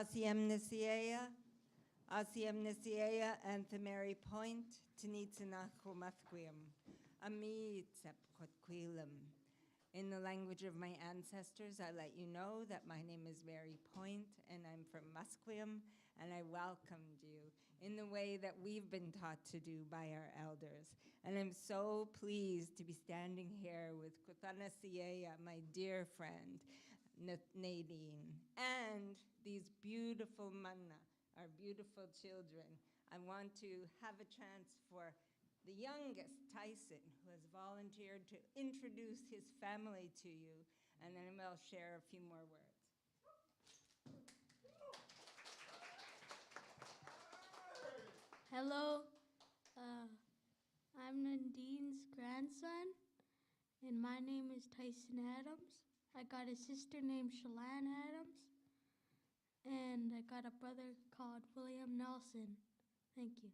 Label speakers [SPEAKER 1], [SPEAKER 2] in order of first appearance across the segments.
[SPEAKER 1] Asiemnisiea, Anthemary Point, Nlaka'pamux, Secwepemc. In the language of my ancestors, I let you know that my name is Mary Point, and I'm from Musqueam, and I welcomed you in the way that we've been taught to do by our elders. And I'm so pleased to be standing here with Kuthanasiea, my dear friend, Nadine, and these beautiful mana, our beautiful children. I want to have a chance for the youngest, Tyson, who has volunteered to introduce his family to you, and then I'll share a few more words.
[SPEAKER 2] Hello, I'm Nadine's grandson, and my name is Tyson Adams. I got a sister named Shalane Adams, and I got a brother called William Nelson. Thank you.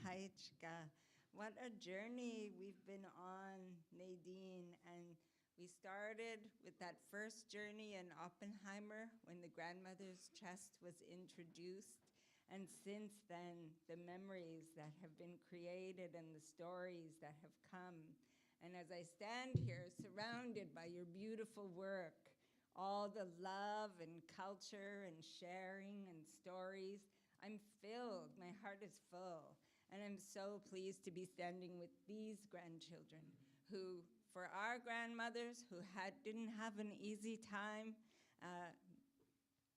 [SPEAKER 1] Haichka. What a journey we've been on, Nadine. And we started with that first journey in Oppenheimer when the grandmother's chest was introduced. And since then, the memories that have been created and the stories that have come. And as I stand here surrounded by your beautiful work, all the love and culture and sharing and stories, I'm filled, my heart is full, and I'm so pleased to be standing with these grandchildren who, for our grandmothers who didn't have an easy time,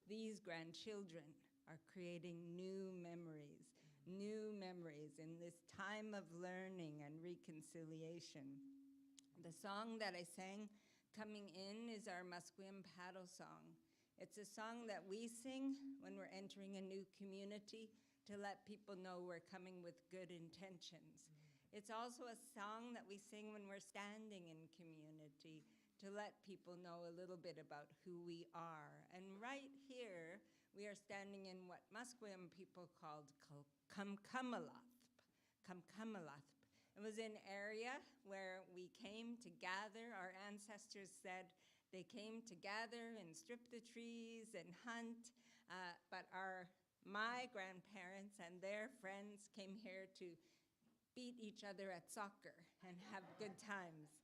[SPEAKER 1] these grandchildren are creating new memories in this time of learning and reconciliation. The song that I sang coming in is our Musqueam paddle song. It's a song that we sing when we're entering a new community to let people know we're coming with good intentions. It's also a song that we sing when we're standing in community to let people know a little bit about who we are. And right here, we are standing in what Musqueam people called Kamkamalathp. It was an area where we came to gather. Our ancestors said they came to gather and strip the trees and hunt, but my grandparents and their friends came here to beat each other at soccer and have good times.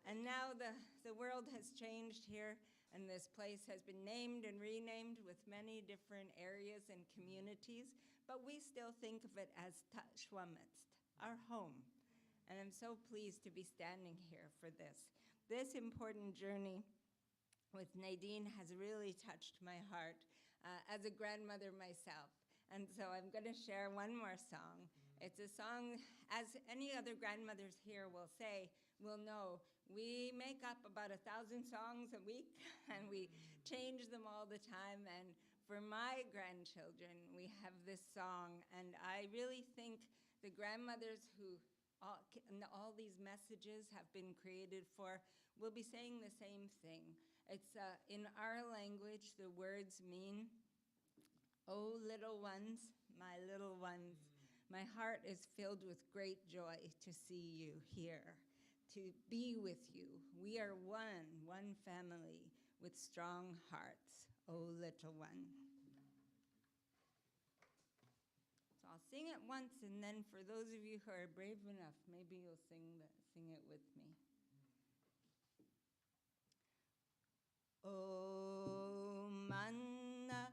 [SPEAKER 1] And now the world has changed here, and this place has been named and renamed with many different areas and communities, but we still think of it as Ta'shwamitst, our home. And I'm so pleased to be standing here for this. This important journey with Nadine has really touched my heart as a grandmother myself. And so I'm going to share one more song. It's a song, as any other grandmothers here will know, we make up about 1,000 songs a week, and we change them all the time. And for my grandchildren, we have this song. And I really think the grandmothers who all these messages have been created for will be saying the same thing. It's in our language, the words mean, "Oh, little ones, my little ones, my heart is filled with great joy to see you here, to be with you. We are one family with strong hearts, oh, little one." So I'll sing it once, and then for those of you who are brave enough, maybe you'll sing it with me. O manna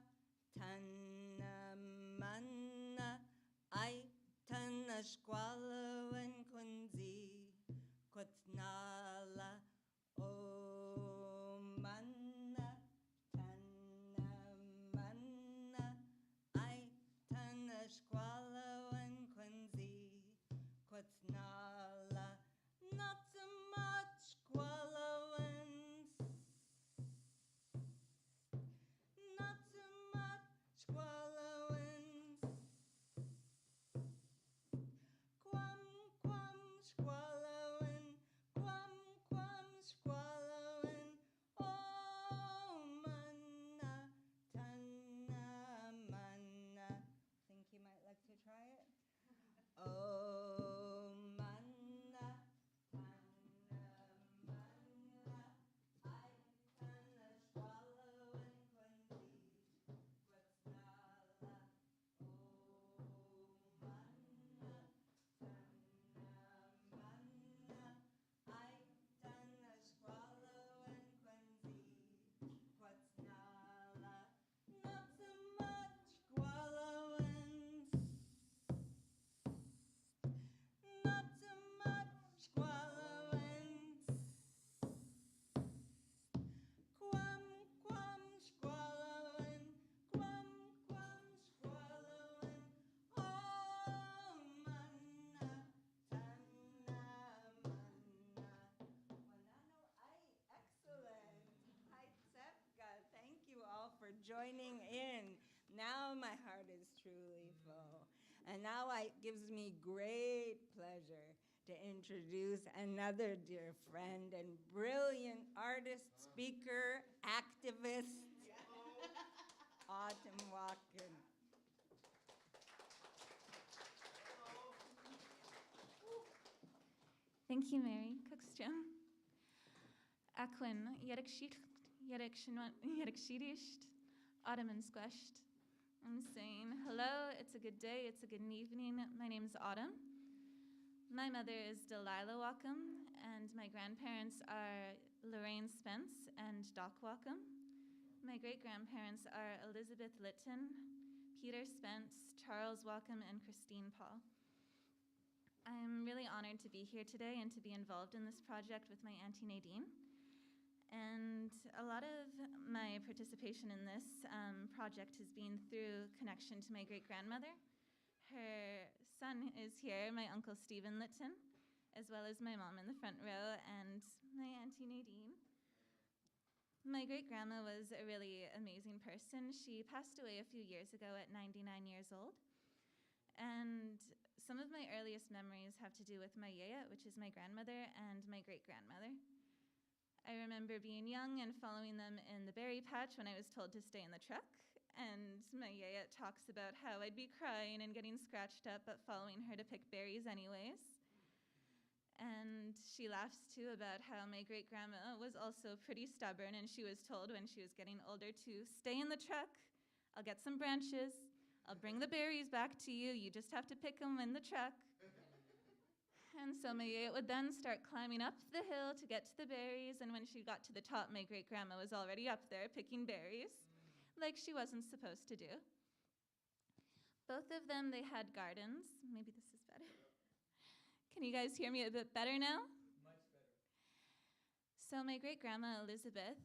[SPEAKER 1] tanna manna ai tanna squala wen kunzi kotnala. O manna tanna manna ai tanna squala wen kunzi kotnala. Not so much squala wen, not so much squala wen, joining in. Now my heart is truly full. And now it gives me great pleasure to introduce another dear friend and brilliant artist, speaker, activist, Autumn Watkins.
[SPEAKER 3] Thank you, Mary Cookstrom. Aquin, Yerekshidisht, Autumn and Squeshed. I'm saying hello, it's a good day, it's a good evening. My name's Autumn. My mother is Delilah Wacom, and my grandparents are Lorraine Spence and Doc Wacom. My great-grandparents are Elizabeth Litton, Peter Spence, Charles Wacom, and Christine Paul. I'm really honored to be here today and to be involved in this project with my Auntie Nadine. And a lot of my participation in this project has been through connection to my great-grandmother. Her son is here, my Uncle Stephen Litton, as well as my mom in the front row and my Auntie Nadine. My great-grandma was a really amazing person. She passed away a few years ago at 99 years old. And some of my earliest memories have to do with my yaya, which is my grandmother, and my great-grandmother. I remember being young and following them in the berry patch when I was told to stay in the truck. And my yaya talks about how I'd be crying and getting scratched up, but following her to pick berries anyways. And she laughs too about how my great-grandma was also pretty stubborn, and she was told when she was getting older to stay in the truck. I'll get some branches. I'll bring the berries back to you. You just have to pick them in the truck. And so my yaya would then start climbing up the hill to get to the berries, and when she got to the top, my great-grandma was already up there picking berries, like she wasn't supposed to do. Both of them, they had gardens. Maybe this is better. Can you guys hear me a bit better now?
[SPEAKER 4] Much better.
[SPEAKER 3] So my great-grandma, Elizabeth,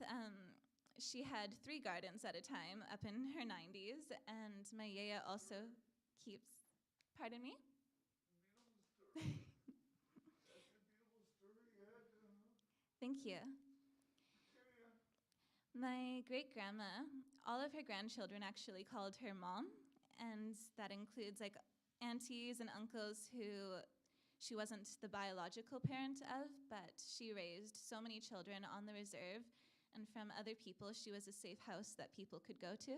[SPEAKER 3] she had 3 gardens at a time up in her 90s, and my yaya also keeps, pardon me?
[SPEAKER 4] Beautiful story. That's a beautiful story.
[SPEAKER 3] Thank you.
[SPEAKER 4] Carry on.
[SPEAKER 3] My great-grandma, all of her grandchildren actually called her mom, and that includes like aunties and uncles who she wasn't the biological parent of, but she raised so many children on the reserve, and from other people, she was a safe house that people could go to.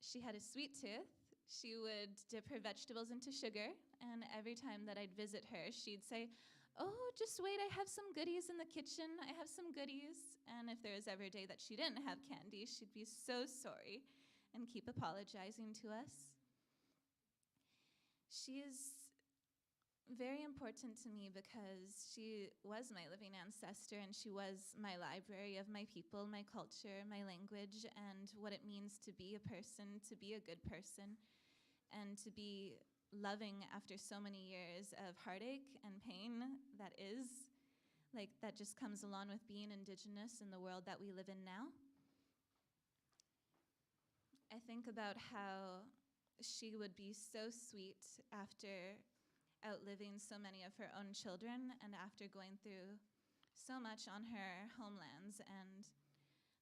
[SPEAKER 3] She had a sweet tooth. She would dip her vegetables into sugar, and every time that I'd visit her, she'd say, "Oh, just wait, I have some goodies in the kitchen. I have some goodies." And if there was ever a day that she didn't have candy, she'd be so sorry and keep apologizing to us. She is very important to me because she was my living ancestor, and she was my library of my people, my culture, my language, and what it means to be a person, to be a good person, and to be loving after so many years of heartache and pain that just comes along with being Indigenous in the world that we live in now. I think about how she would be so sweet after outliving so many of her own children and after going through so much on her homelands and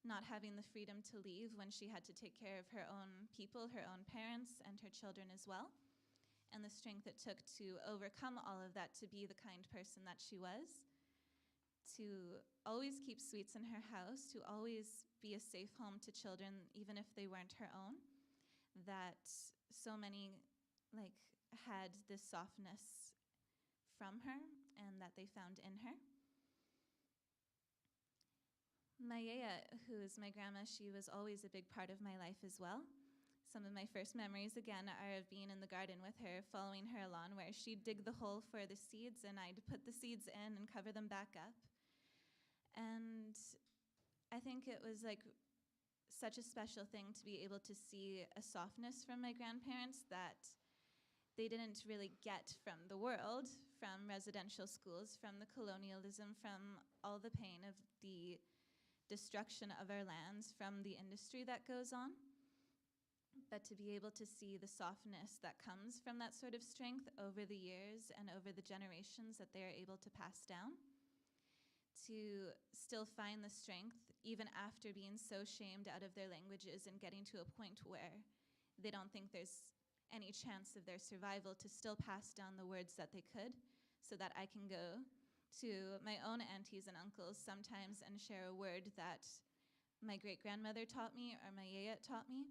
[SPEAKER 3] not having the freedom to leave when she had to take care of her own people, her own parents, and her children as well, and the strength it took to overcome all of that, to be the kind person that she was, to always keep sweets in her house, to always be a safe home to children, even if they weren't her own, that so many had this softness from her and that they found in her. My yaya, who is my grandma, she was always a big part of my life as well. Some of my first memories, again, are of being in the garden with her, following her along, where she'd dig the hole for the seeds, and I'd put the seeds in and cover them back up. And I think it was such a special thing to be able to see a softness from my grandparents that they didn't really get from the world, from residential schools, from the colonialism, from all the pain of the destruction of our lands, from the industry that goes on. But to be able to see the softness that comes from that sort of strength over the years and over the generations that they are able to pass down. to still find the strength even after being so shamed out of their languages and getting to a point where they don't think there's any chance of their survival, to still pass down the words that they could, so that I can go to my own aunties and uncles sometimes and share a word that my great-grandmother taught me or my yaya taught me.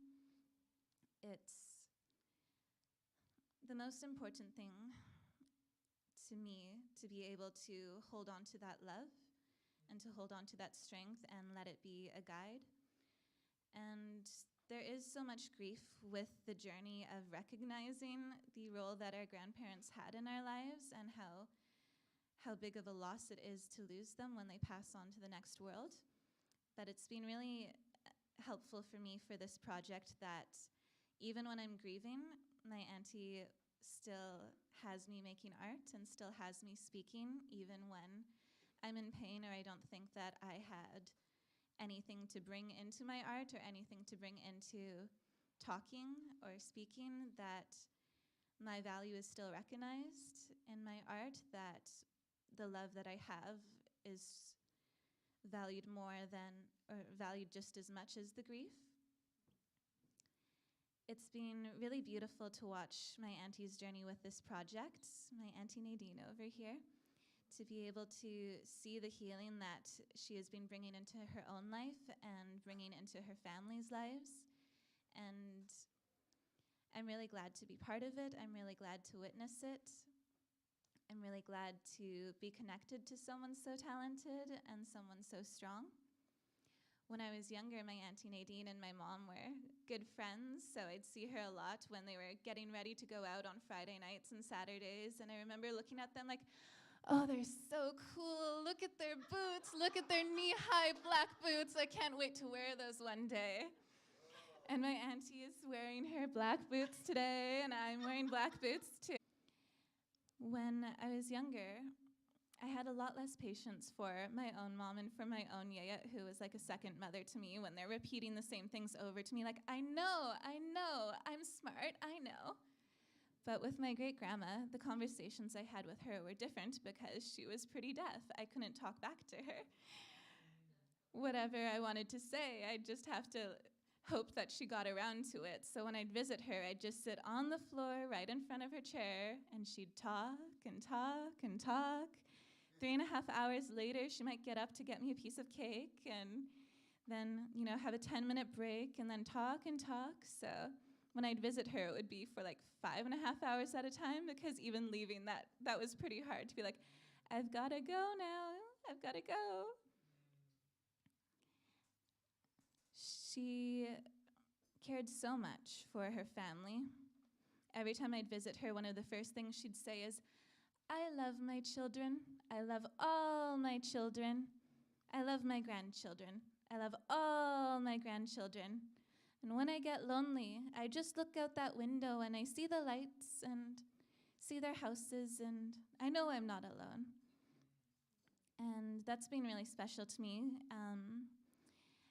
[SPEAKER 3] It's the most important thing to me to be able to hold on to that love and to hold on to that strength and let it be a guide. And there is so much grief with the journey of recognizing the role that our grandparents had in our lives and how big of a loss it is to lose them when they pass on to the next world. But it's been really helpful for me for this project that even when I'm grieving, my auntie still has me making art and still has me speaking, even when I'm in pain or I don't think that I had anything to bring into my art or anything to bring into talking or speaking, that my value is still recognized in my art, that the love that I have is valued more than, or valued just as much as the grief. It's been really beautiful to watch my auntie's journey with this project, my Auntie Nadine over here, to be able to see the healing that she has been bringing into her own life and bringing into her family's lives. And I'm really glad to be part of it. I'm really glad to witness it. I'm really glad to be connected to someone so talented and someone so strong. When I was younger, my Auntie Nadine and my mom were good friends, so I'd see her a lot when they were getting ready to go out on Friday nights and Saturdays, and I remember looking at them like, oh, they're so cool. Look at their boots. Look at their knee-high black boots. I can't wait to wear those one day. And my auntie is wearing her black boots today, and I'm wearing black boots too. When I was younger, I had a lot less patience for my own mom and for my own yaya, who was like a second mother to me, when they're repeating the same things over to me, like, I know, I'm smart, I know. But with my great-grandma, the conversations I had with her were different because she was pretty deaf. I couldn't talk back to her. Whatever I wanted to say, I'd just have to hope that she got around to it. So when I'd visit her, I'd just sit on the floor right in front of her chair, and she'd talk and talk and talk. 3.5 hours later, she might get up to get me a piece of cake, and then, have a 10-minute break, and then talk and talk. So when I'd visit her, it would be for like 5.5 hours at a time, because even leaving that was pretty hard to be like, I've got to go now, I've got to go. She cared so much for her family. Every time I'd visit her, one of the first things she'd say is, I love my children. I love all my children. I love my grandchildren. I love all my grandchildren. And when I get lonely, I just look out that window and I see the lights and see their houses, and I know I'm not alone. And that's been really special to me.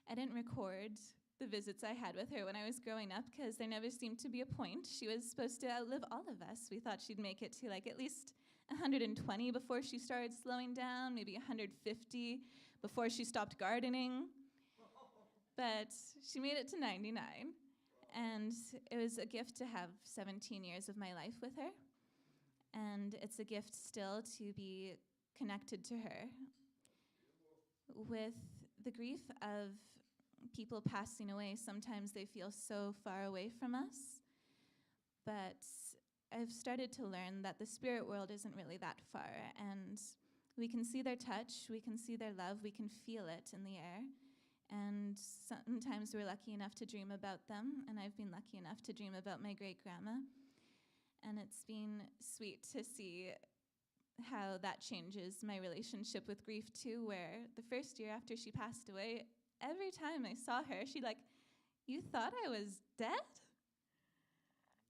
[SPEAKER 3] I didn't record the visits I had with her when I was growing up because there never seemed to be a point. She was supposed to outlive all of us. We thought she'd make it to like at least 120 before she started slowing down, maybe 150 before she stopped gardening. But she made it to 99. And it was a gift to have 17 years of my life with her. And it's a gift still to be connected to her. With the grief of people passing away, sometimes they feel so far away from us. But I've started to learn that the spirit world isn't really that far. And we can see their touch, we can see their love, we can feel it in the air. And sometimes we're lucky enough to dream about them. And I've been lucky enough to dream about my great-grandma. And it's been sweet to see how that changes my relationship with grief too, where the first year after she passed away, every time I saw her, she'd like, you thought I was dead?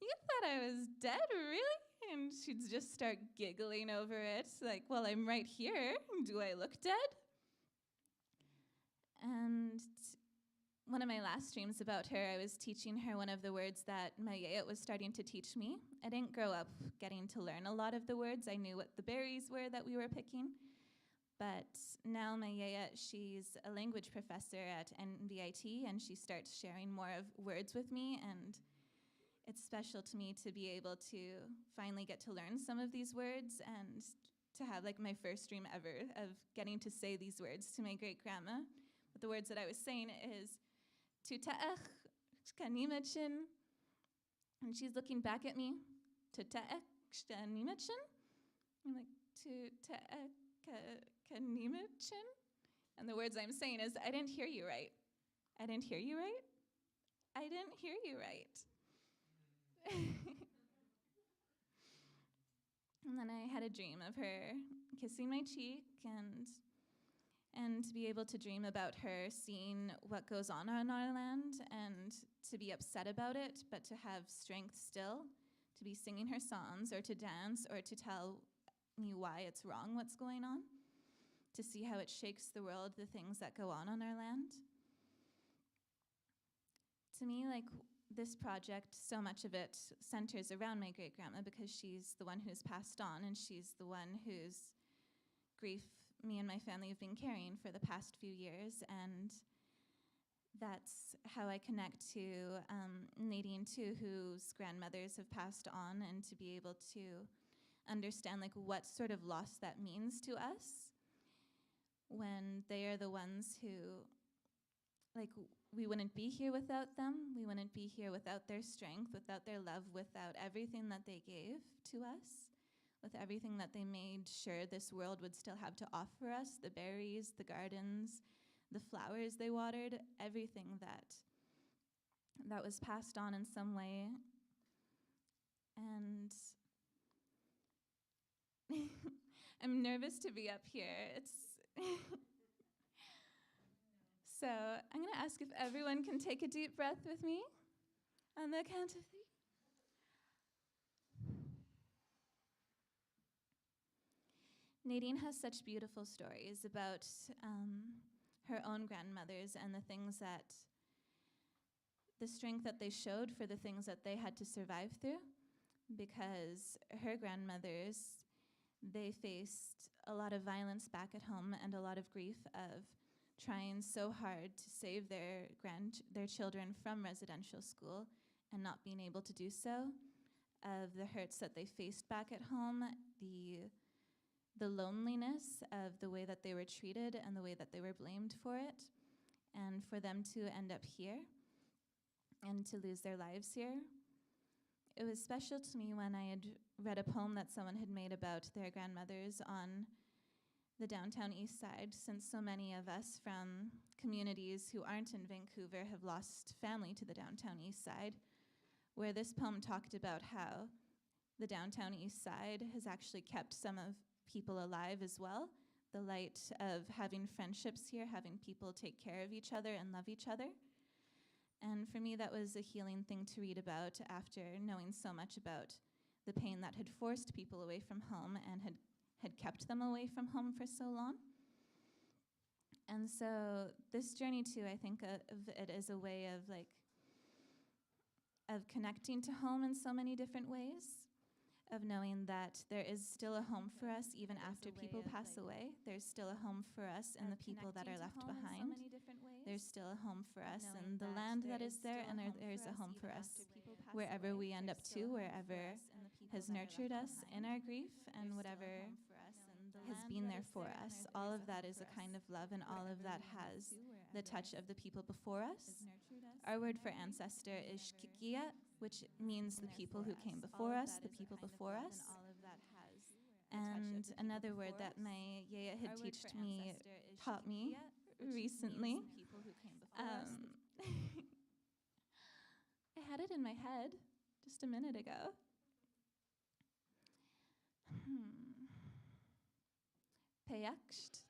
[SPEAKER 3] You thought I was dead, really? And she'd just start giggling over it, like, well, I'm right here. Do I look dead? And one of my last dreams about her, I was teaching her one of the words that my yaya was starting to teach me. I didn't grow up getting to learn a lot of the words. I knew what the berries were that we were picking. But now my yaya, she's a language professor at NVIT, and she starts sharing more of words with me, and it's special to me to be able to finally get to learn some of these words and to have like my first dream ever of getting to say these words to my great-grandma. But the words that I was saying is tuta'ach kanimachin, and she's looking back at me. Tuta'ach kanimachin? I'm like, tuta'ach kanimachin? And the words I'm saying is, I didn't hear you right. I didn't hear you right. I didn't hear you right. And then I had a dream of her kissing my cheek and to be able to dream about her seeing what goes on our land and to be upset about it, but to have strength still, to be singing her songs or to dance or to tell me why it's wrong what's going on, to see how it shakes the world, the things that go on our land. To me, like, this project, so much of it centers around my great-grandma because she's the one who's passed on and she's the one whose grief me and my family have been carrying for the past few years, and that's how I connect to Nadine too, whose grandmothers have passed on, and to be able to understand like what sort of loss that means to us when they are the ones who, like, we wouldn't be here without them. We wouldn't be here without their strength, without their love, without everything that they gave to us, with everything that they made sure this world would still have to offer us, the berries, the gardens, the flowers they watered, everything that was passed on in some way. And I'm nervous to be up here. It's So I'm going to ask if everyone can take a deep breath with me on the count of 3. Nadine has such beautiful stories about her own grandmothers and the strength that they showed for the things that they had to survive through, because her grandmothers, they faced a lot of violence back at home and a lot of grief of trying so hard to save their children from residential school and not being able to do so, of the hurts that they faced back at home, the loneliness of the way that they were treated and the way that they were blamed for it, and for them to end up here and to lose their lives here. It was special to me when I had read a poem that someone had made about their grandmothers on the Downtown Eastside, since so many of us from communities who aren't in Vancouver have lost family to the Downtown Eastside, where this poem talked about how the Downtown Eastside has actually kept some of people alive as well, the light of having friendships here, having people take care of each other and love each other. And for me, that was a healing thing to read about after knowing so much about the pain that had forced people away from home and had kept them away from home for so long. And so this journey too, I think of it as a way of connecting to home in so many different ways, of knowing that there is still a home for us even after people pass away. There's still a home for us and the people that are left behind. There's still a home for us in the land that is there, and there's a home for us wherever we end up to, wherever has nurtured us in our grief, and whatever has been there for us. All of that is a kind of love, and all of that has the touch of the people before us. Our word for ancestor is shkikia, which means the people who came before us, the people before us. And another word that my yaya had taught me recently. I had it in my head just a minute ago. Peyaksht,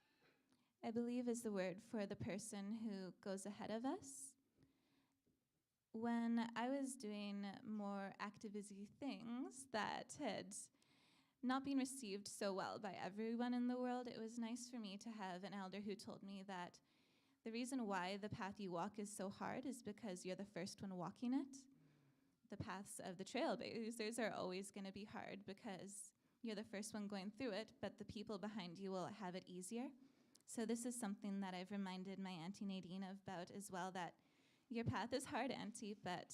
[SPEAKER 3] I believe, is the word for the person who goes ahead of us. When I was doing more activism things that had not been received so well by everyone in the world, it was nice for me to have an elder who told me that the reason why the path you walk is so hard is because you're the first one walking it. The paths of the trailblazers are always going to be hard because you're the first one going through it, but the people behind you will have it easier. So this is something that I've reminded my Auntie Nadine about as well, that your path is hard, Auntie, but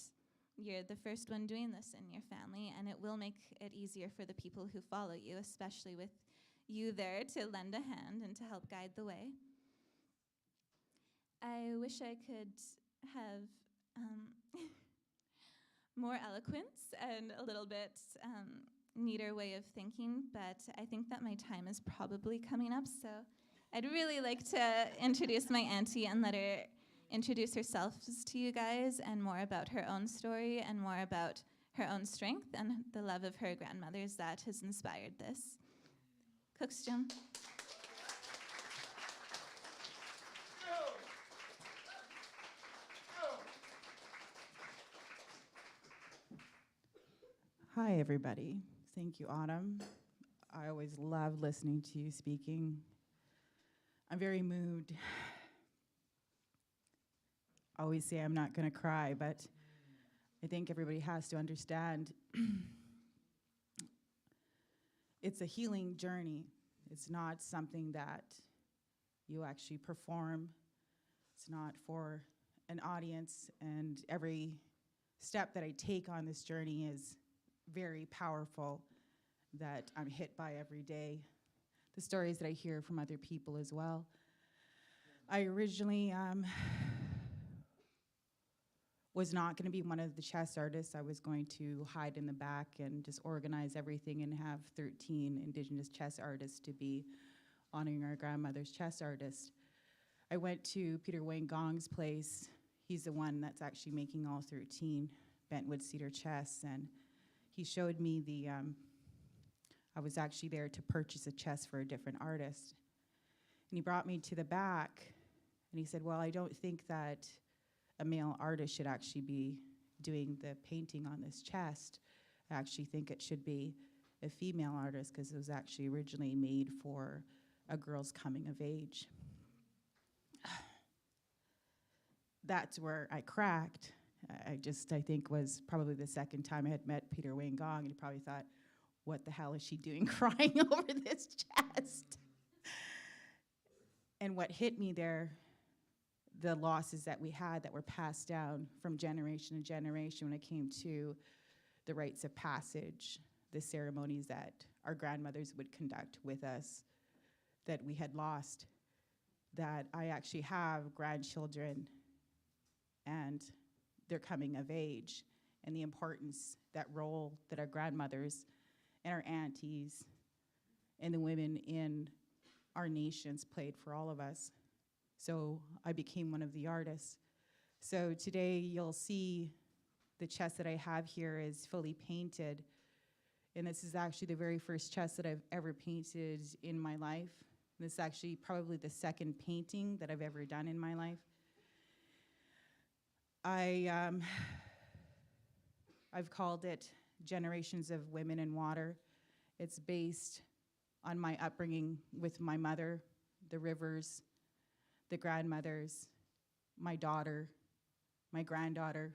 [SPEAKER 3] you're the first one doing this in your family, and it will make it easier for the people who follow you, especially with you there to lend a hand and to help guide the way. I wish I could have more eloquence and a little bit neater way of thinking, but I think that my time is probably coming up, so I'd really like to introduce my auntie and let her introduce herself to you guys, and more about her own story and more about her own strength and the love of her grandmothers that has inspired this. Cookstrom.
[SPEAKER 5] Hi, everybody. Thank you, Autumn. I always love listening to you speaking. I'm very moved. I always say I'm not going to cry, but I think everybody has to understand it's a healing journey. It's not something that you actually perform. It's not for an audience, and every step that I take on this journey is very powerful, that I'm hit by every day. The stories that I hear from other people as well. I originally was not going to be one of the chest artists. I was going to hide in the back and just organize everything and have 13 Indigenous chest artists to be honoring our grandmother's chest artist. I went to Peter Wayne Gong's place. He's the one that's actually making all 13 bentwood cedar chests, and he showed me the, I was actually there to purchase a chest for a different artist. And he brought me to the back, and he said, well, I don't think that a male artist should actually be doing the painting on this chest. I actually think it should be a female artist, because it was actually originally made for a girl's coming of age. That's where I cracked. I think was probably the second time I had met Peter Wayne Gong, and he probably thought, what the hell is she doing crying over this chest? And what hit me there, the losses that we had that were passed down from generation to generation when it came to the rites of passage, the ceremonies that our grandmothers would conduct with us, that we had lost, that I actually have grandchildren and they're coming of age, and the importance, that role that our grandmothers and our aunties and the women in our nations played for all of us. So I became one of the artists. So today you'll see the chest that I have here is fully painted, and this is actually the very first chest that I've ever painted in my life. This is actually probably the second painting that I've ever done in my life. I've called it Generations of Women in Water. It's based on my upbringing with my mother, the Rivers, the grandmothers, my daughter, my granddaughter,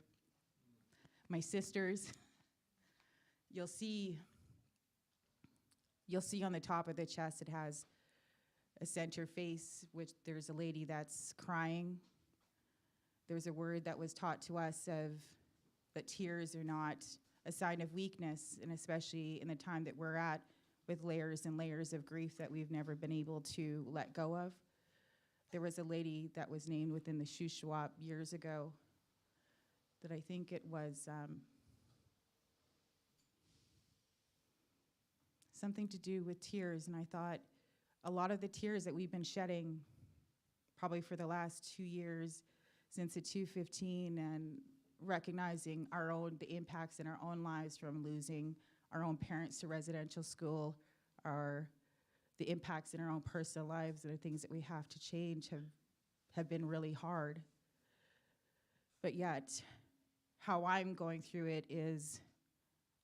[SPEAKER 5] my sisters. You'll see on the top of the chest it has a center face, which there's a lady that's crying. There's a word that was taught to us of that tears are not a sign of weakness, and especially in the time that we're at with layers and layers of grief that we've never been able to let go of. There was a lady that was named within the Shuswap years ago that I think it was something to do with tears, and I thought a lot of the tears that we've been shedding probably for the last 2 years since the 215, and recognizing the impacts in our own lives from losing our own parents to residential school, the impacts in our own personal lives and the things that we have to change have been really hard. But yet, how I'm going through it is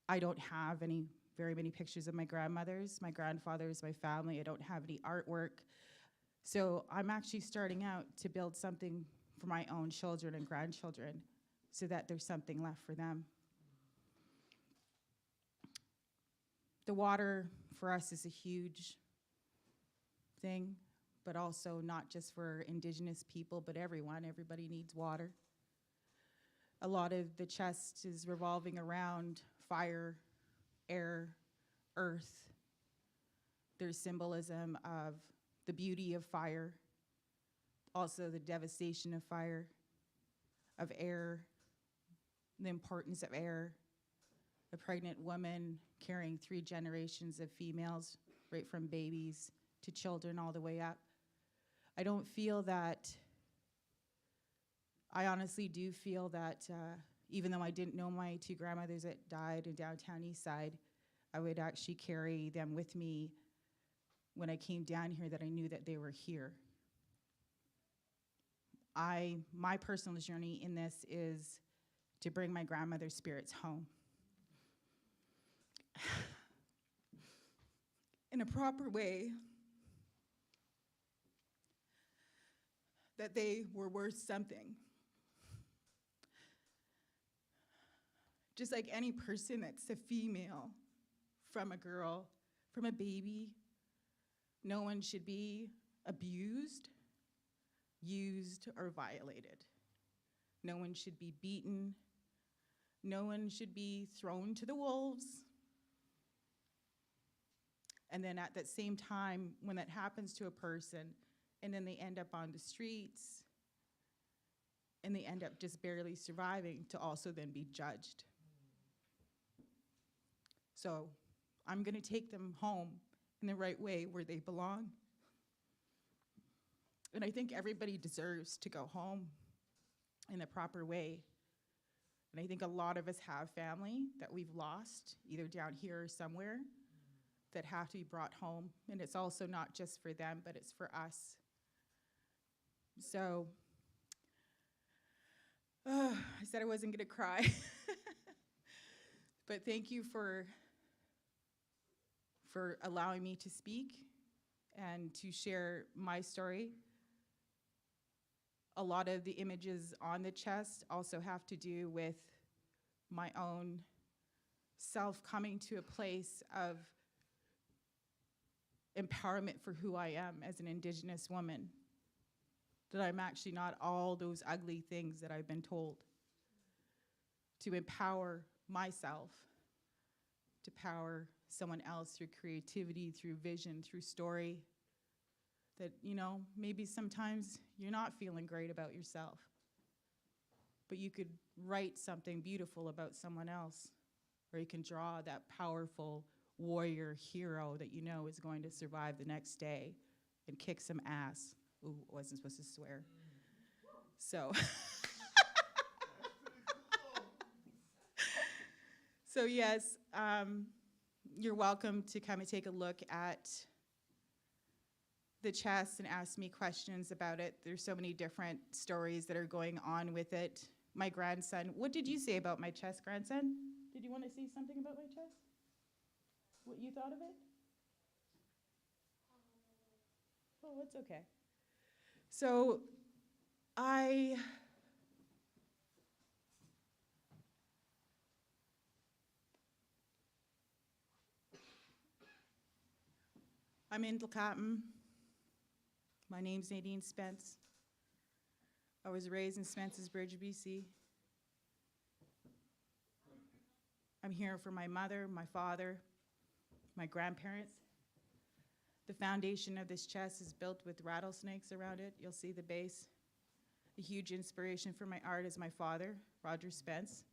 [SPEAKER 5] I don't have very many pictures of my grandmothers, my grandfathers, my family. I don't have any artwork. So I'm actually starting out to build something for my own children and grandchildren so that there's something left for them. The water for us is a huge thing, but also not just for Indigenous people, but everyone. Everybody needs water. A lot of the chest is revolving around fire, air, earth. There's symbolism of the beauty of fire, also the devastation of fire, of air, the importance of air, a pregnant woman carrying 3 generations of females, right from babies to children all the way up. I don't feel that, I honestly do feel that even though I didn't know my 2 grandmothers that died in Downtown Eastside, I would actually carry them with me when I came down here, that I knew that they were here. My personal journey in this is to bring my grandmother's spirits home. In a proper way, that they were worth something. Just like any person that's a female, from a girl, from a baby, no one should be abused, used, or violated. No one should be beaten. No one should be thrown to the wolves. And then at that same time, when that happens to a person, and then they end up on the streets, and they end up just barely surviving, to also then be judged. So I'm gonna take them home in the right way, where they belong. And I think everybody deserves to go home in the proper way. And I think a lot of us have family that we've lost, either down here or somewhere, that have to be brought home. And it's also not just for them, but it's for us. So, I said I wasn't gonna cry. But thank you for allowing me to speak and to share my story. A lot of the images on the chest also have to do with my own self coming to a place of empowerment for who I am as an Indigenous woman. That I'm actually not all those ugly things that I've been told. To empower myself, to power someone else through creativity, through vision, through story. That, you know, maybe sometimes you're not feeling great about yourself, but you could write something beautiful about someone else, or you can draw that powerful warrior hero that you know is going to survive the next day and kick some ass. Ooh, I wasn't supposed to swear. So, so yes, you're welcome to come and take a look at the chest and ask me questions about it. There's so many different stories that are going on with it. My grandson, what did you say about my chest, grandson? Did you want to say something about my chest? What you thought of it? Oh, it's okay. So I'm in Nlaka'pamux. My name's Nadine Spence. I was raised in Spence's Bridge, BC. I'm here for my mother, my father, my grandparents. The foundation of this chest is built with rattlesnakes around it. You'll see the base. A huge inspiration for my art is my father, Roger Spence,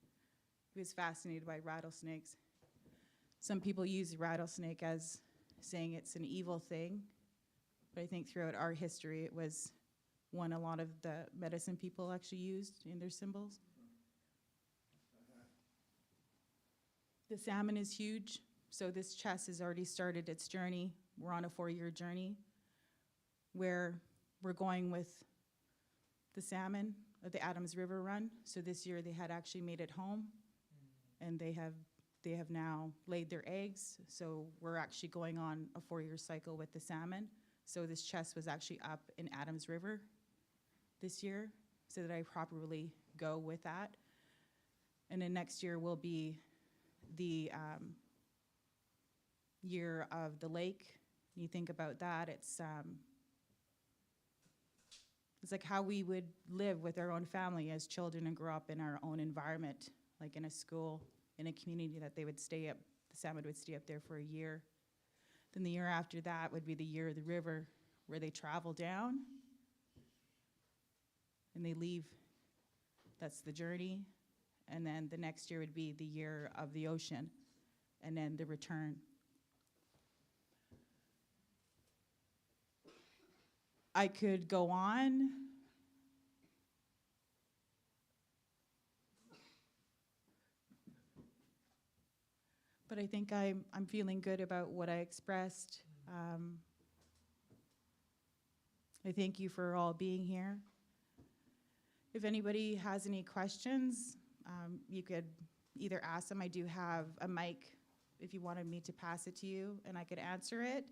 [SPEAKER 5] who is fascinated by rattlesnakes. Some people use rattlesnake as saying it's an evil thing, but I think throughout our history it was one a lot of the medicine people actually used in their symbols. The salmon is huge, so this chest has already started its journey. We're on a 4-year journey where we're going with the salmon of the Adams River Run. So this year they had actually made it home, and they have now laid their eggs. So we're actually going on a 4-year cycle with the salmon. So this chest was actually up in Adams River this year, so that I properly go with that. And then next year will be the year of the lake. You think about that, it's It's like how we would live with our own family as children and grow up in our own environment, like in a school, in a community that they would stay up, the salmon would stay up there for a year. Then the year after that would be the year of the river, where they travel down and they leave. That's the journey. And then the next year would be the year of the ocean, and then the return. I could go on. But I think I'm feeling good about what I expressed. I thank you for all being here. If anybody has any questions, you could either ask them. I do have a mic if you wanted me to pass it to you and I could answer it.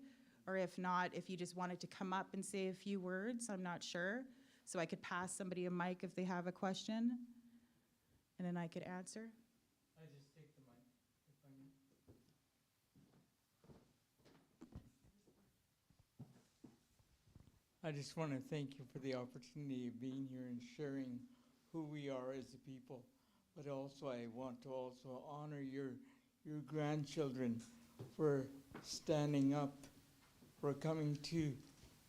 [SPEAKER 5] Or if not, if you just wanted to come up and say a few words, I'm not sure. So I could pass somebody a mic if they have a question, and then I could answer.
[SPEAKER 4] I just take the mic, if I may. I just want to thank you for the opportunity of being here and sharing who we are as a people. But also I want to also honor your grandchildren for standing up, for coming to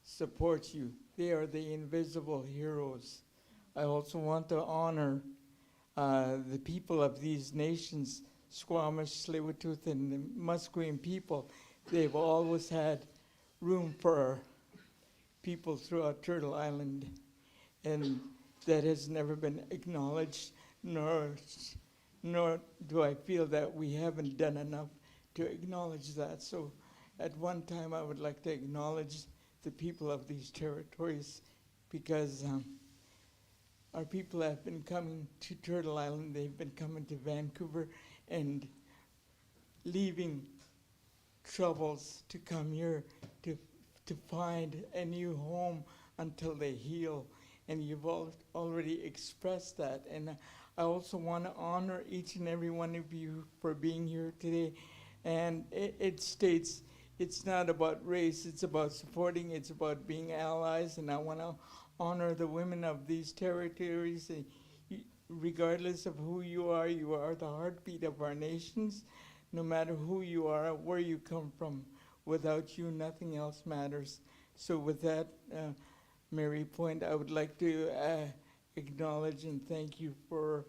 [SPEAKER 4] support you. They are the invisible heroes. I also want to honor the people of these nations, Squamish, Tsleil-Waututh, and the Musqueam people. They've always had room for people throughout Turtle Island, and that has never been acknowledged, nor do I feel that we haven't done enough to acknowledge that. So at one time I would like to acknowledge the people of these territories, because our people have been coming to Turtle Island, they've been coming to Vancouver and leaving troubles to come here to find a new home until they heal. And you've already expressed that. And I also want to honor each and every one of you for being here today. And it states it's not about race, it's about supporting, it's about being allies. And I want to honor the women of these territories. Regardless of who you are the heartbeat of our nations. No matter who you are, where you come from. Without you, nothing else matters. So with that, Mary Point, I would like to acknowledge and thank you for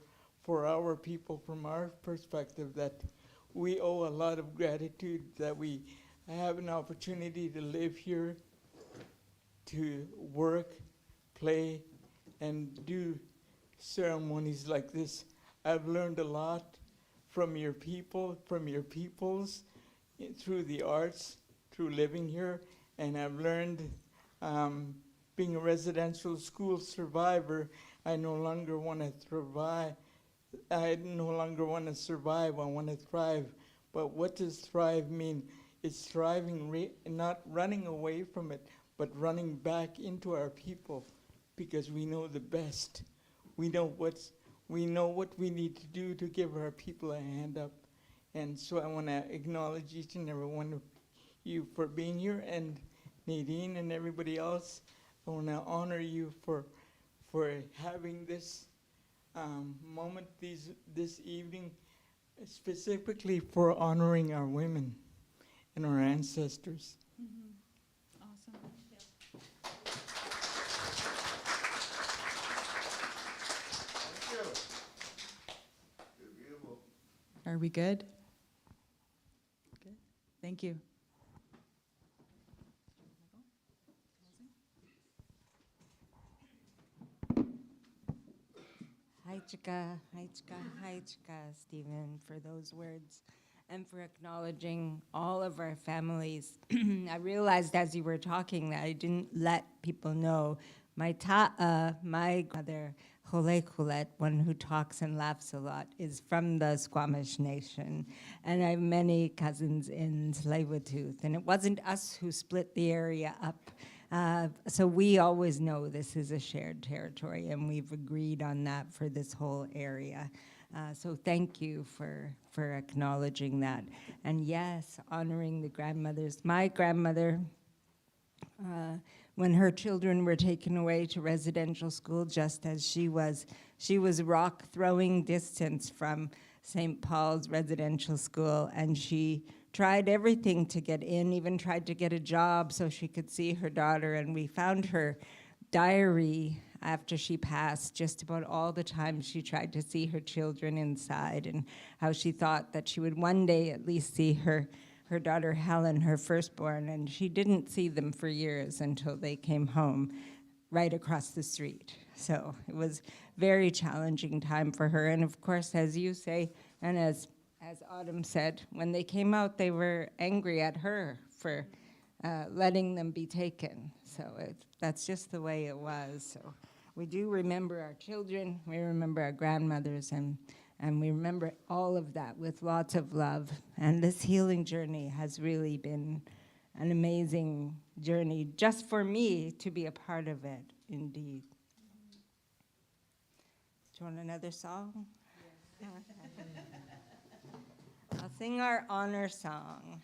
[SPEAKER 4] our people, from our perspective, that we owe a lot of gratitude that we have an opportunity to live here, to work, play, and do ceremonies like this. I've learned a lot from your people, from your peoples, through the arts, through living here, and I've learned being a residential school survivor, I no longer want to survive. I no longer want to survive, I want to thrive. But what does thrive mean? It's thriving, not running away from it, but running back into our people, because we know the best. We know what we need to do to give our people a hand up. And so I want to acknowledge each and every one of you for being here, and Nadine and everybody else. I want to honor you for having this moment this evening, specifically for honoring our women and our ancestors.
[SPEAKER 3] Mm-hmm. Awesome.
[SPEAKER 4] Thank you. You're beautiful.
[SPEAKER 5] Are we good? Good. Thank you.
[SPEAKER 1] Hi, Chika, Stephen, for those words and for acknowledging all of our families. I realized as you were talking that I didn't let people know my mother, Hole, one who talks and laughs a lot, is from the Squamish Nation. And I have many cousins in Tsleil-Waututh. And it wasn't us who split the area up. So we always know this is a shared territory, and we've agreed on that for this whole area. So thank you for acknowledging that. And yes, honoring the grandmothers. My grandmother when her children were taken away to residential school, just as she was. She was rock throwing distance from St. Paul's residential school, and she tried everything to get in, even tried to get a job so she could see her daughter. And we found her diary after she passed, just about all the time she tried to see her children inside, and how she thought that she would one day at least see her daughter Helen, her firstborn, and she didn't see them for years until they came home right across the street. So it was very challenging time for her. And of course, as you say, and as Autumn said, when they came out, they were angry at her for letting them be taken. So that's just the way it was. So we do remember our children, we remember our grandmothers, and we remember all of that with lots of love. And this healing journey has really been an amazing journey just for me to be a part of it, indeed. Do you want another song? Yeah. I'll sing our honor song.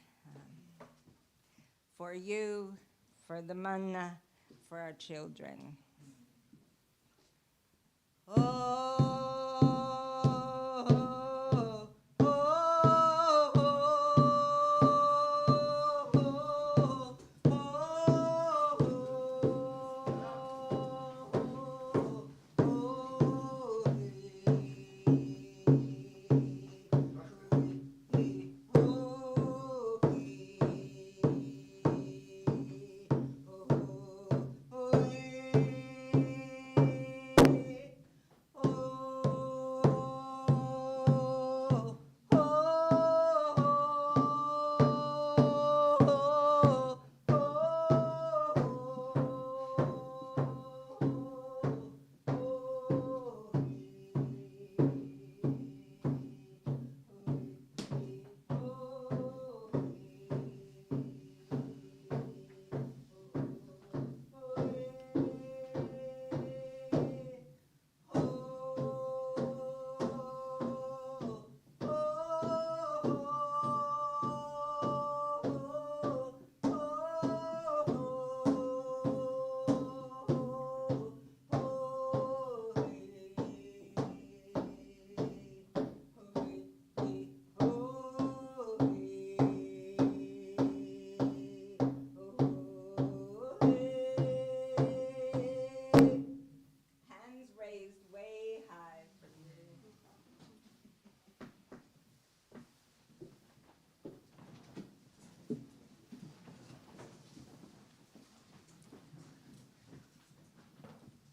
[SPEAKER 1] For you, for the manna, for our children. Oh.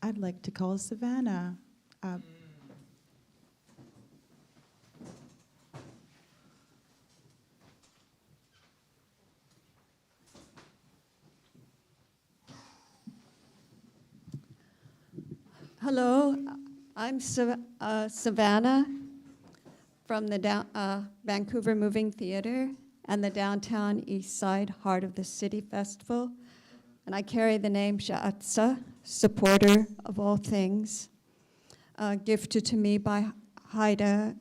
[SPEAKER 5] I'd like to call Savannah up.
[SPEAKER 6] Hello, I'm Savannah from the Vancouver Moving Theatre and the Downtown Eastside Heart of the City Festival. And I carry the name Sha'atsa, supporter of all things, gifted to me by Haida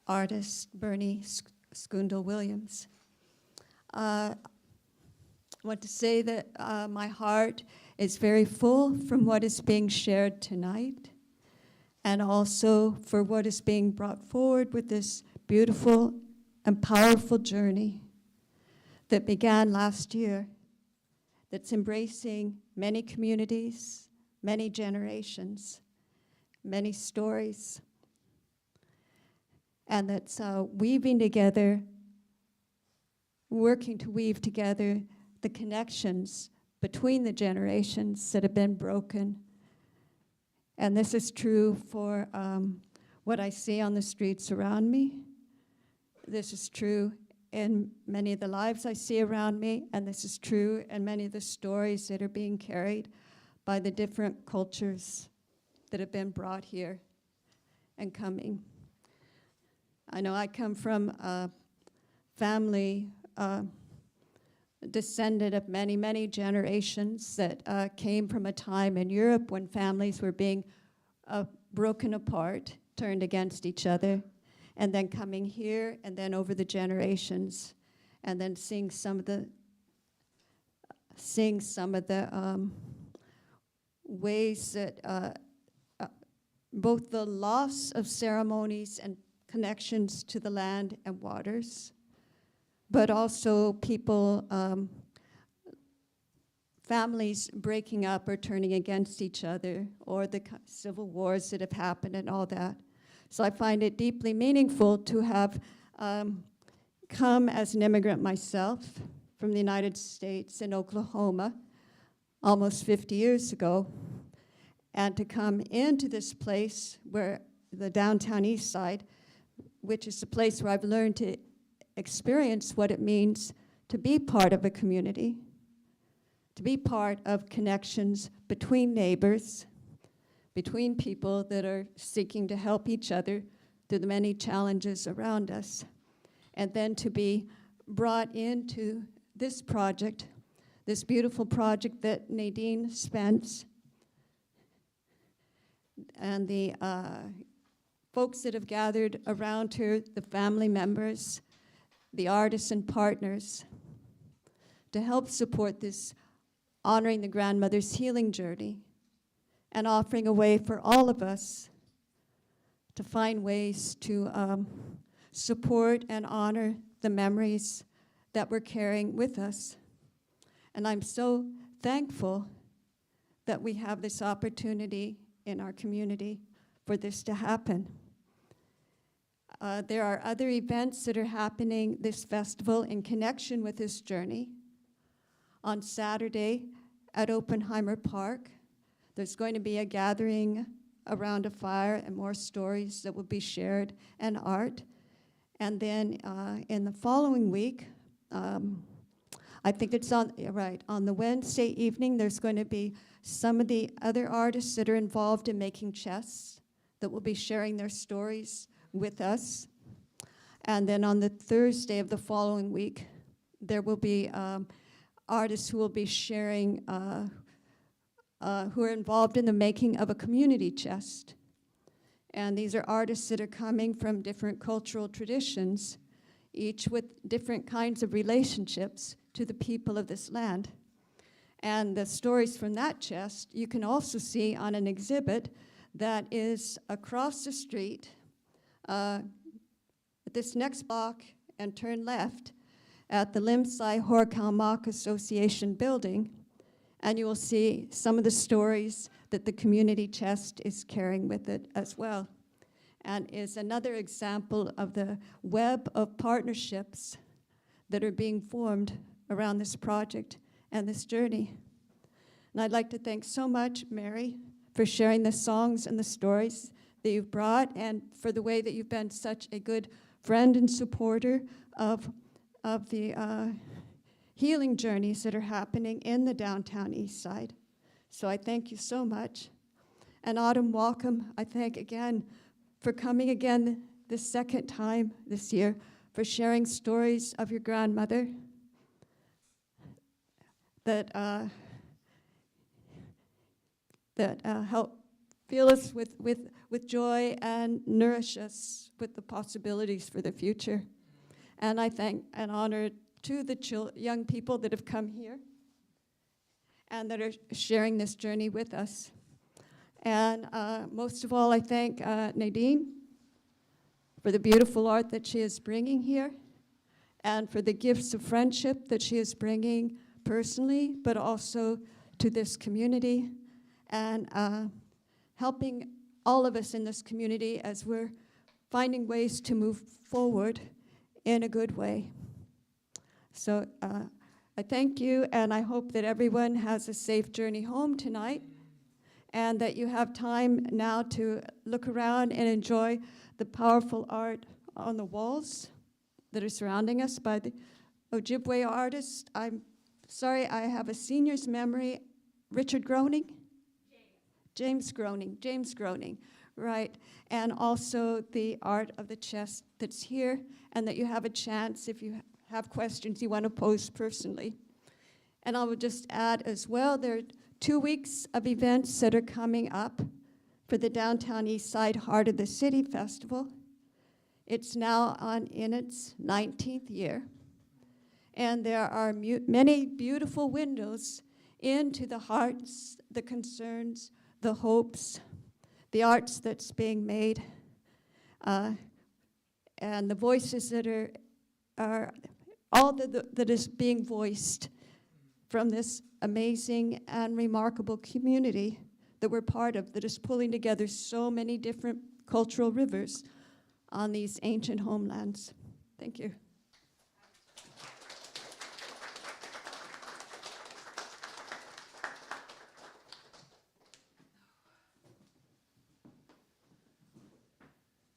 [SPEAKER 6] artist Bernie Skundal Williams. I want to say that my heart is very full from what is being shared tonight, and also for what is being brought forward with this beautiful and powerful journey that began last year, that's embracing many communities, many generations, many stories, and that's weaving together, working to weave together the connections between the generations that have been broken. And this is true for what I see on the streets around me. This is true in many of the lives I see around me, and this is true in many of the stories that are being carried by the different cultures that have been brought here and coming. I know I come from a family descended of many, many generations that came from a time in Europe when families were being broken apart, turned against each other, and then coming here, and then over the generations, and then seeing some of the seeing some of the ways that both the loss of ceremonies and connections to the land and waters, but also people, families breaking up or turning against each other, or the civil wars that have happened and all that. So I find it deeply meaningful to have come as an immigrant myself from the United States in Oklahoma almost 50 years ago, and to come into this place where the Downtown Eastside, which is the place where I've learned to experience what it means to be part of a community, to be part of connections between neighbors, between people that are seeking to help each other through the many challenges around us, and then to be brought into this project, this beautiful project that Nadine Spence and the folks that have gathered around her, the family members, the artists and partners, to help support this honoring the grandmother's healing journey and offering a way for all of us to find ways to support and honor the memories that we're carrying with us. And I'm so thankful that we have this opportunity in our community for this to happen. There are other events that are happening this festival in connection with this journey. On Saturday at Oppenheimer Park, there's going to be a gathering around a fire and more stories that will be shared and art. And then in the following week, I think it's on the Wednesday evening, there's going to be some of the other artists that are involved in making chests that will be sharing their stories with us. And then on the Thursday of the following week, there will be artists who will be sharing, who are involved in the making of a community chest. And these are artists that are coming from different cultural traditions, each with different kinds of relationships to the people of this land. And the stories from that chest you can also see on an exhibit that is across the street, this next block, and turn left at the Limsai Nlaka'pamux Association building, and you will see some of the stories that the community chest is carrying with it as well, and is another example of the web of partnerships that are being formed around this project and this journey. And I'd like to thank so much, Mary, for sharing the songs and the stories that you've brought, and for the way that you've been such a good friend and supporter of the healing journeys that are happening in the Downtown Eastside. So I thank you so much. And Autumn, welcome. I thank again for coming again the second time this year, for sharing stories of your grandmother that help fill us with joy and nourish us with the possibilities for the future. And I thank and honor to the young people that have come here and that are sharing this journey with us. And most of all, I thank Nadine for the beautiful art that she is bringing here, and for the gifts of friendship that she is bringing personally, but also to this community, and helping all of us in this community as we're finding ways to move forward in a good way. So I thank you, and I hope that everyone has a safe journey home tonight, and that you have time now to look around and enjoy the powerful art on the walls that are surrounding us by the Ojibwe artists. I'm sorry, I have a senior's memory. Richard Groening? James Groening, right. And also the art of the chest that's here, and that you have a chance, if you have questions you want to pose personally. And I will just add as well, there are 2 weeks of events that are coming up for the Downtown Eastside Heart of the City Festival. It's now in its 19th year. And there are many beautiful windows into the hearts, the concerns, the hopes, the arts that's being made, and the voices that are all that is being voiced from this amazing and remarkable community that we're part of, that is pulling together so many different cultural rivers on these ancient homelands. Thank you.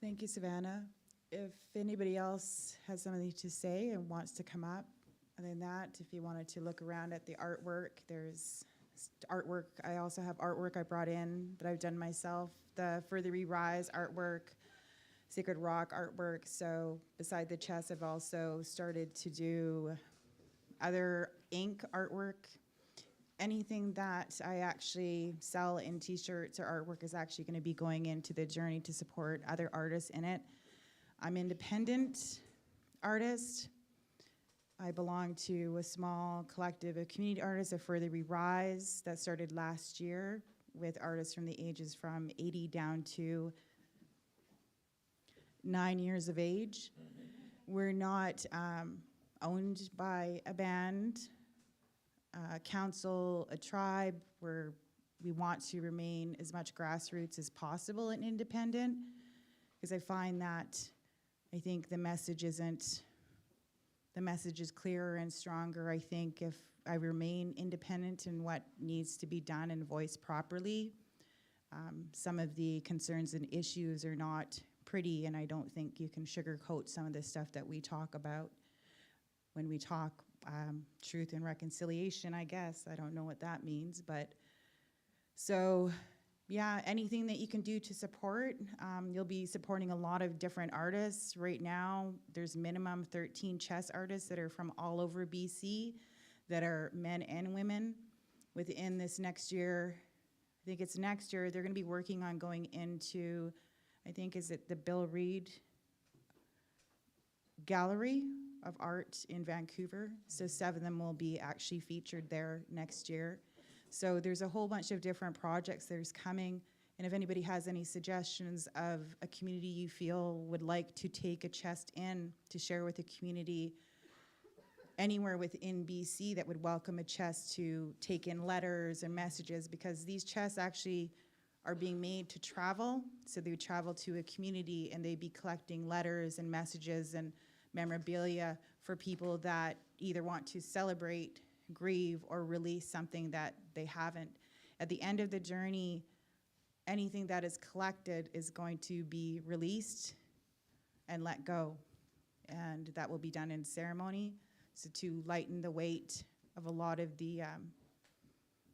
[SPEAKER 5] Thank you, Savannah. If anybody else has something to say and wants to come up, other than that, if you wanted to look around at the artwork, there's artwork. I also have artwork I brought in that I've done myself, the Further Rise artwork, Sacred Rock artwork. So beside the chest, I've also started to do other ink artwork. Anything that I actually sell in t-shirts or artwork is actually going to be going into the journey to support other artists in it. I'm independent artist. I belong to a small collective of community artists of Further Rise that started last year with artists from the ages from 80 down to 9 years of age. We're not owned by a band, a council, a tribe, where we want to remain as much grassroots as possible and independent, because I find that I think the message is clearer and stronger, I think, if I remain independent in what needs to be done and voiced properly. Some of the concerns and issues are not pretty, and I don't think you can sugarcoat some of the stuff that we talk about when we talk truth and reconciliation, I guess. I don't know what that means, but so yeah, anything that you can do to support. You'll be supporting a lot of different artists. Right now, there's minimum 13 chess artists that are from all over BC that are men and women. Within this next year, I think it's next year, they're gonna be working on going into, I think, is it the Bill Reid Gallery of Art in Vancouver. So 7 of them will be actually featured there next year. So there's a whole bunch of different projects there's coming. And if anybody has any suggestions of a community you feel would like to take a chest in to share with the community anywhere within BC that would welcome a chest to take in letters and messages, because these chests actually are being made to travel. So they would travel to a community and they'd be collecting letters and messages and memorabilia for people that either want to celebrate, grieve, or release something that they haven't. At the end of the journey, anything that is collected is going to be released and let go. And that will be done in ceremony, so to lighten the weight of a lot of the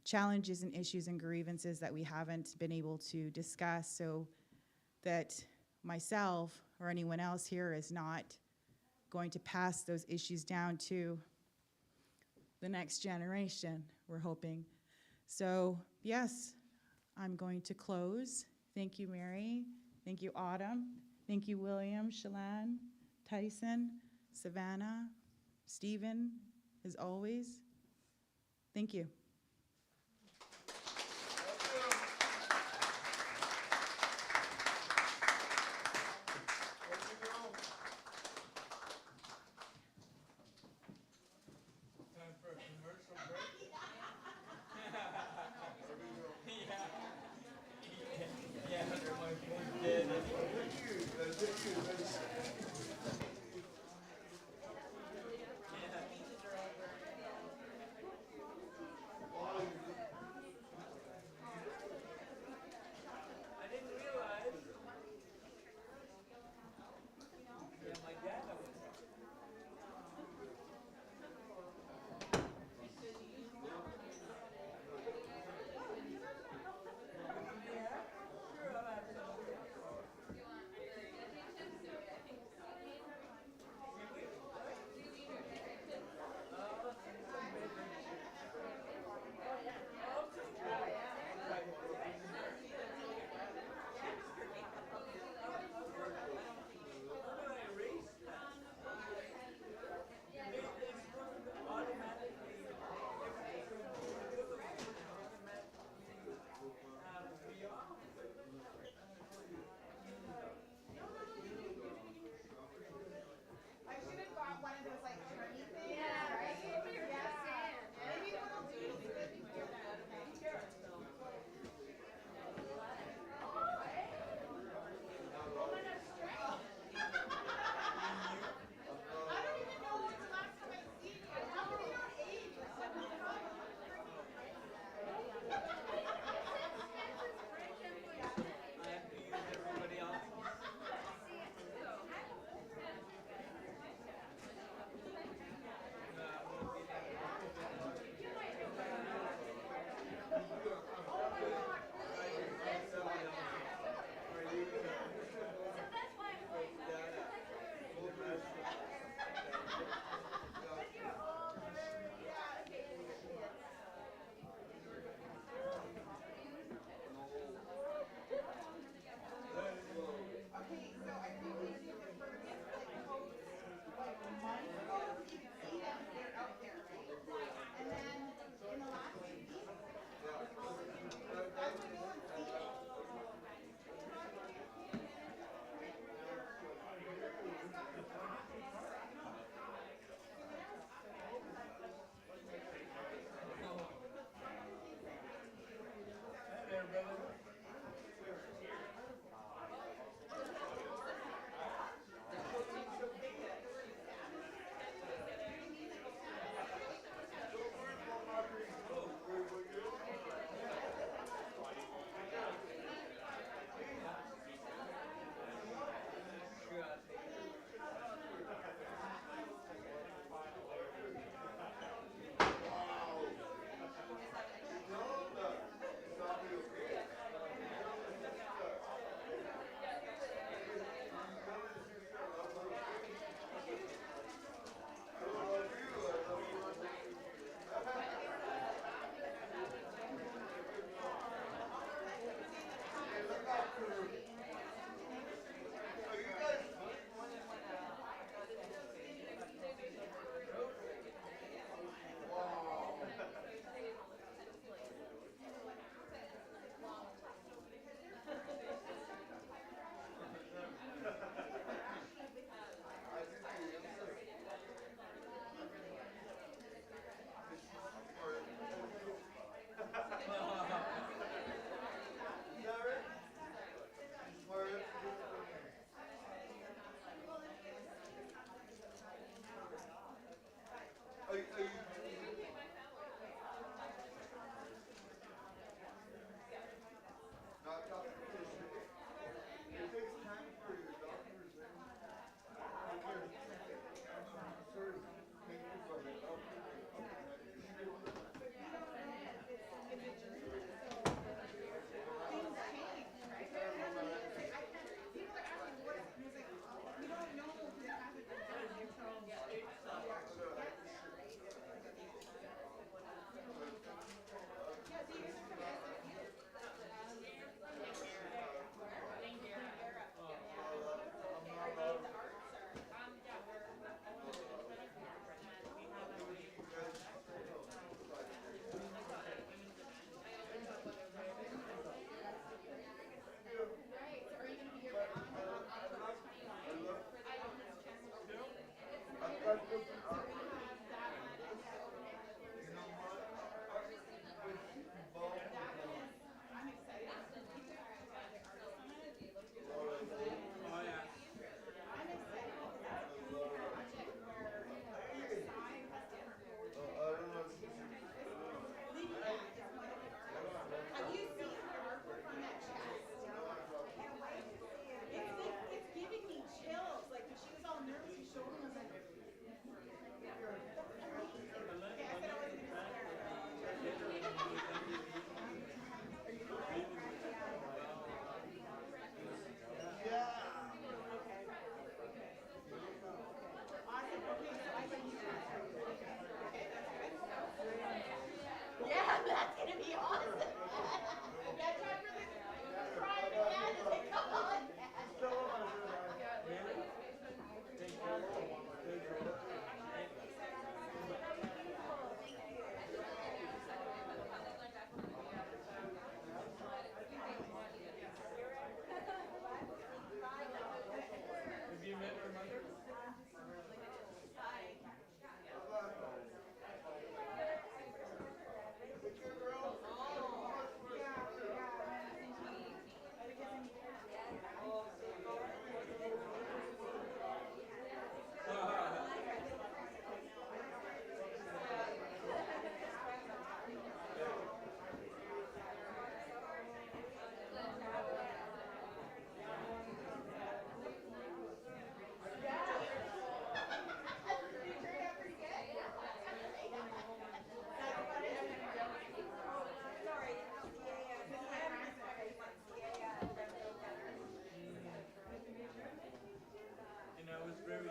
[SPEAKER 5] challenges and issues and grievances that we haven't been able to discuss, so that myself or anyone else here is not going to pass those issues down to the next generation, we're hoping. So yes, I'm going to close. Thank you, Mary. Thank you, Autumn. Thank you, William, Shalane, Tyson, Savannah, Stephen, as always. Thank you.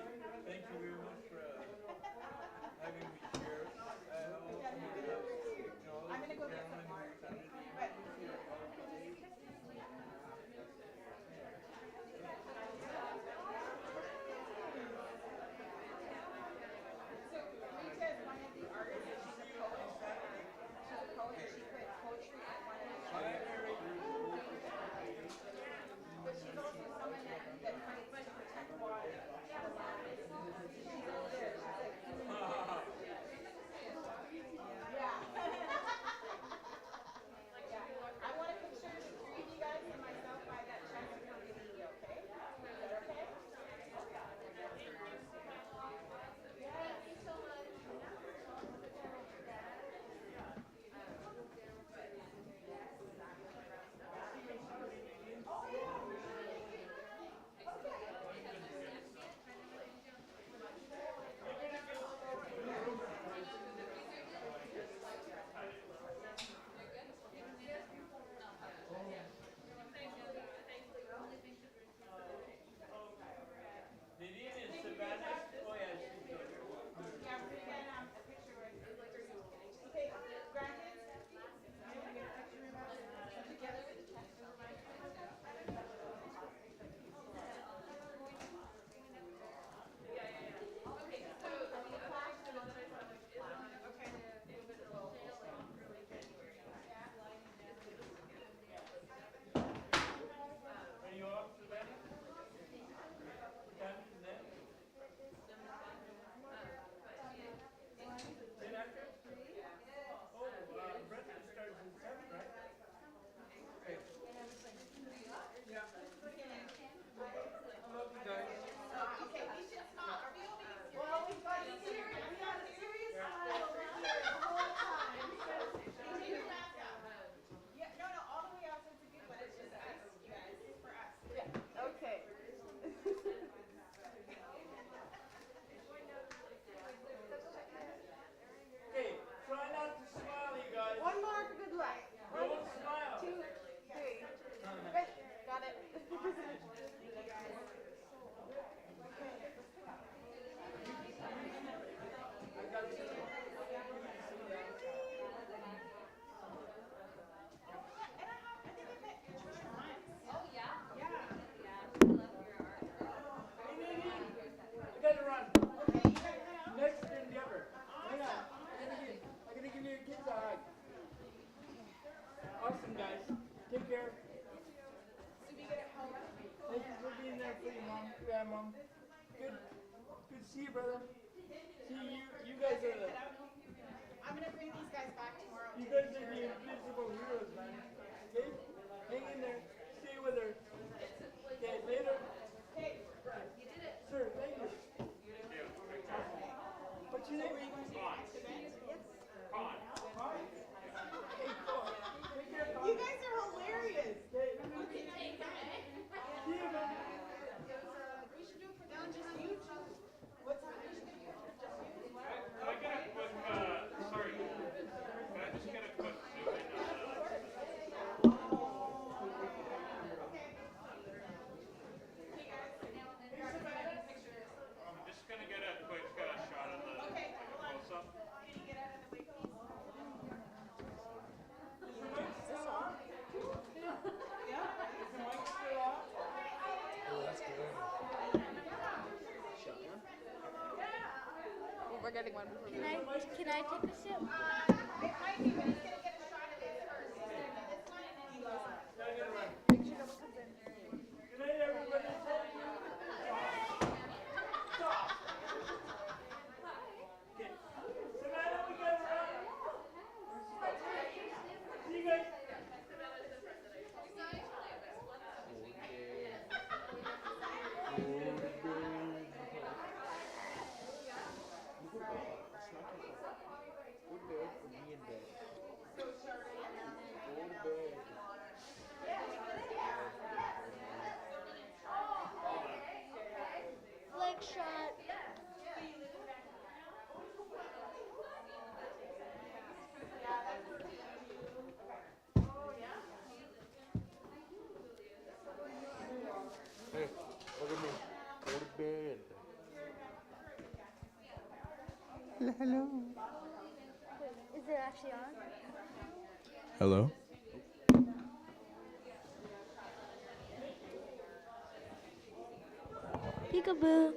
[SPEAKER 4] Thank you very much for having me here. I also want to acknowledge the gentleman who was under the influence of alcohol. Nadine is Savannah. Oh yeah, she's here.
[SPEAKER 5] Yeah, we can a picture with okay, grandkids. You want to get a picture of us together with the text over my
[SPEAKER 4] Are you off, Savannah? What time is it then? Right after? Oh, breakfast starts at 7, right? Okay. Yeah. Love you guys.
[SPEAKER 5] okay, we should stop. Are we all being serious? Well, we've got serious. We got a serious smile over here the whole time. Take your mask off. Yeah, no, all the way out, so it's a good one. It's just us, you guys. It's for us. Yeah. Okay.
[SPEAKER 4] Okay, try not to smile, you guys.
[SPEAKER 5] One more for good luck.
[SPEAKER 4] Don't smile.
[SPEAKER 5] 2, 3. Good. Got it.
[SPEAKER 4] I gotta run. Next endeavor. Hang on. I'm gonna give you kids a hug. Awesome, guys. Take care. Thank you for being there for your mom, grandmom. Good to see you, brother. See you. You guys are the.
[SPEAKER 5] I'm gonna bring these guys back tomorrow.
[SPEAKER 4] You guys are the invisible heroes, man. Okay? Hang in there. Stay with her. Okay, later.
[SPEAKER 5] Okay.
[SPEAKER 4] Sir, thank you. What's your name? Con. Con? Hey, Con. Take care, Con.
[SPEAKER 5] You guys are hilarious.
[SPEAKER 4] Okay, see you, man.
[SPEAKER 5] We should do it for now, just you two. What's that? We should do it for just you.
[SPEAKER 7] Can I get a quick, sorry, can I just get a quick zoom in on I'm just gonna get a quick shot of the close-up.
[SPEAKER 5] Can you get out of the way, please?
[SPEAKER 4] Is this on? Yeah. Is the mic still off?
[SPEAKER 8] We're getting one.
[SPEAKER 2] Can I take a sip?
[SPEAKER 5] It might be, but he's gonna get a shot of it first. He's gonna get this one and then he goes on.
[SPEAKER 4] Yeah, I gotta run. Good night, everybody. Stop. Okay. Savannah, we gotta run. See you guys. Hello.
[SPEAKER 2] Is it actually on?
[SPEAKER 9] Hello?
[SPEAKER 2] Peekaboo.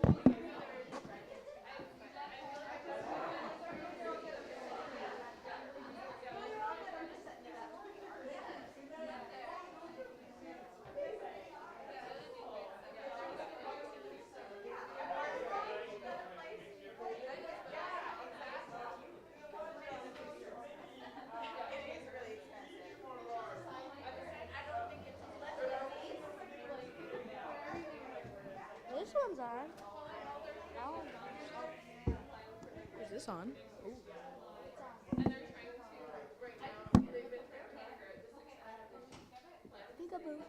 [SPEAKER 2] This one's on. That one's on.
[SPEAKER 8] Is this on?
[SPEAKER 2] Peekaboo.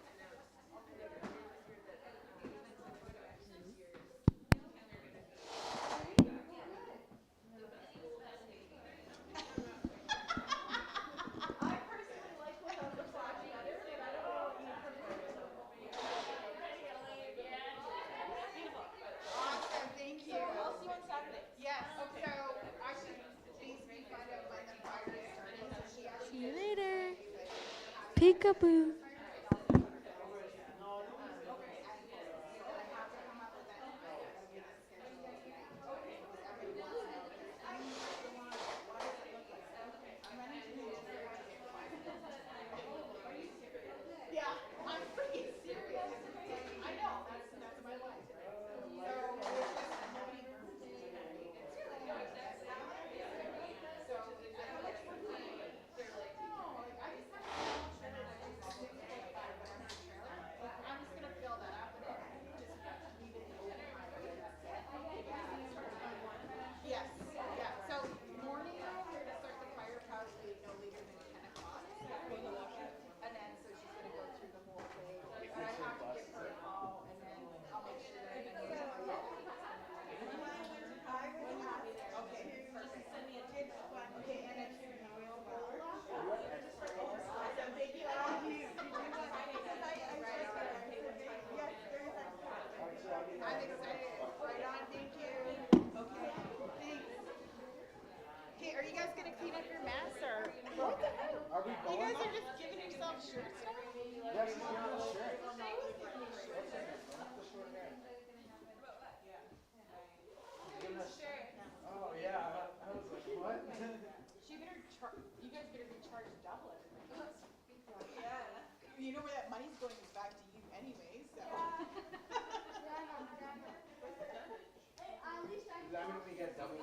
[SPEAKER 5] Awesome, thank you. I'll see you on Saturday. Yes, okay. So I should basically find out when the fire is starting, so she has
[SPEAKER 2] See you later. Peekaboo.
[SPEAKER 5] Yeah, I'm freaking serious. I know, that's my life. I'm just gonna fill that up and just leave it open. Yes, yeah, so morning, we're gonna start the fire probably no later than 10 o'clock. And then, so she's gonna go through the whole thing. But I have to give her a call and then I'll make sure that I know. Okay, perfect. Okay, and it's oil bowl. Awesome, thank you. I'm excited. Right on, thank you. Okay, thanks. Okay, are you guys gonna clean up your mess or? What the hell?
[SPEAKER 9] Are we
[SPEAKER 5] You guys are just giving yourself shirts now?
[SPEAKER 9] Yes, it's on the shirt. Oh, yeah. I was like, what?
[SPEAKER 5] You guys better be charged double everybody. Yeah. You know where that money's going is back to you anyway, so.
[SPEAKER 9] Does that mean we get double